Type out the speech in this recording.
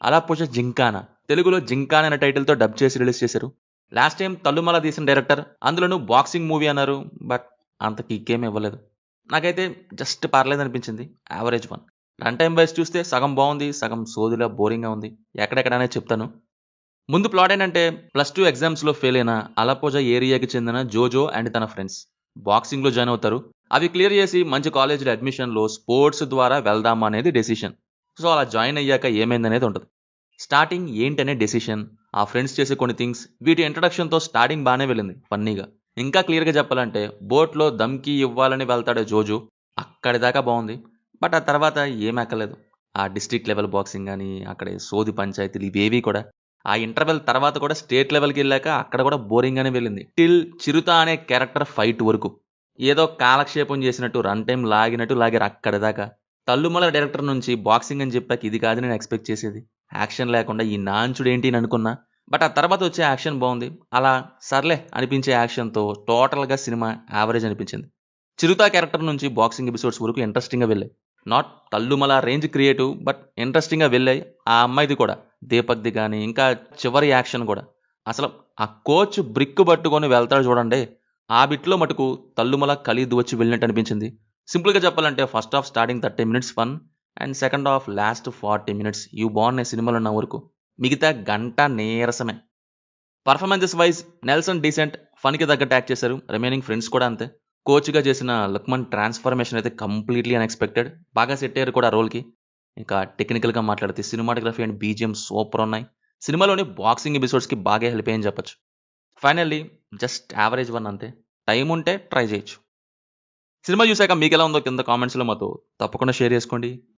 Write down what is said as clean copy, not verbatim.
అలాపోచ జింకానా తెలుగులో జింకానా అనే టైటిల్‌తో డబ్ చేసి రిలీజ్ చేశారు. లాస్ట్ టైమ్ 'తల్లుమల' తీసిన డైరెక్టర్. అందులోనూ బాక్సింగ్ మూవీ అన్నారు. బట్ అంత కిక్ ఏమి ఇవ్వలేదు. నాకైతే జస్ట్ పర్లేదనిపించింది. Average one. Run time wise చూస్తే సగం బావుంది. సగం సోదిలా బోరింగ్‌గా ఉంది. ఎక్కడెక్కడ అనేది చెప్తాను. ముందు ప్లాట్ ఏంటంటే +2 ఎగ్జామ్స్‌లో ఫెయిల్ అయిన అలపోజ ఏరియాకి చెందిన జోజో అండ్ తన ఫ్రెండ్స్ బాక్సింగ్‌లో జాయిన్ అవుతారు. అవి క్లియర్ చేసి మంచి కాలేజ్‌లో అడ్మిషన్‌లో స్పోర్ట్స్ ద్వారా వెళ్దాం అనేది డెసిషన్. సో, అలా జాయిన్ అయ్యాక ఏమైందనేది ఉంటది. స్టార్టింగ్ ఏంటనే డెసిషన్, ఆ ఫ్రెండ్స్ చేసే కొన్ని థింగ్స్, వీటి ఇంట్రడక్షన్‌తో స్టార్టింగ్ బానే వెళ్ళింది ఫన్నీగా. ఇంకా క్లియర్‌గా చెప్పాలంటే బోట్‌లో దమ్‌కి ఇవ్వాలని వెళ్తాడే జోజో, అక్కడి దాకా బావుంది. బట్ ఆ తర్వాత ఏం ఎక్కలేదు. ఆ డిస్ట్రిక్ట్ లెవెల్ బాక్సింగ్ గాని, అక్కడ సోది పంచాయతీలు ఇవేవి కూడా. ఆ ఇంటర్వెల్ తర్వాత కూడా స్టేట్ లెవెల్‌కెళ్ళాక అక్కడ కూడా బోరింగ్‌గానే వెళ్ళింది. టిల్ చిరుత అనే క్యారెక్టర్ ఫైట్ వరకు. ఏదో కాలక్షేపం చేసినట్టు రన్ టైమ్ లాగినట్టు లాగారు అక్కడి దాకా. తల్లుమల డైరెక్టర్ నుంచి బాక్సింగ్ అని చెప్పాక ఇది కాదు నేను ఎక్స్‌పెక్ట్ చేసేది. యాక్షన్ లేకుండా ఈ నాంచుడేంటి అని అనుకున్నా. బట్ ఆ తర్వాత వచ్చే యాక్షన్ బావుంది. అలా సర్లే అనిపించే యాక్షన్‌తో టోటల్‌గా సినిమా యావరేజ్ అనిపించింది. చిరుత క్యారెక్టర్ నుంచి బాక్సింగ్ ఎపిసోడ్స్ వరకు ఇంట్రెస్టింగ్‌గా వెళ్ళాయి. నాట్ తల్లుమల రేంజ్ క్రియేటివ్ బట్ ఇంట్రెస్టింగ్‌గా వెళ్ళాయి. ఆ అమ్మాయిది కూడా. దీపక్‌ది గాని, ఇంకా చివరి యాక్షన్ గూడా. అసలు ఆ కోచ్ బ్రిక్ పట్టుకొని వెళ్తాడు చూడండి. ఆ బిట్‌లో మటుకు తల్లుమల ఖలీద్ వచ్చి వెళ్ళినట్టు అనిపించింది. సింపుల్‌గా చెప్పాలంటే first half starting 30 minutes fun and second half last 40 minutes ఇవి బాగున్నాయి సినిమాలో నా వరకు. మిగతా గంట నీరసమే. పర్ఫార్మెన్సెస్ వైస్ నెల్సన్ డీసెంట్, ఫన్‌కి తగ్గట్టు యాక్ట్ చేశారు. రిమైనింగ్ ఫ్రెండ్స్ కూడా అంతే. కోచ్‌గా చేసిన లక్మన్ ట్రాన్స్‌ఫర్మేషన్ అయితే కంప్లీట్‌లీ అన్‌ఎక్స్‌పెక్టెడ్. బాగా సెట్ అయ్యారు కూడా ఆ రోల్‌కి. ఇంకా టెక్నికల్‌గా మాట్లాడితే సినిమాటోగ్రఫీ అండ్ బీజీఎం సూపర్ ఉన్నాయి. సినిమాలోని బాక్సింగ్ ఎపిసోడ్స్‌కి బాగా హెల్ప్ అయ్యాయని చెప్పొచ్చు. ఫైనల్లీ జస్ట్ యావరేజ్ వన్ అంతే. టైమ్ ఉంటే ట్రై చేయొచ్చు. సినిమా చూసాక మీకెలా ఉందో కింద కామెంట్స్‌లో మాతో తప్పకుండా షేర్ చేసుకోండి.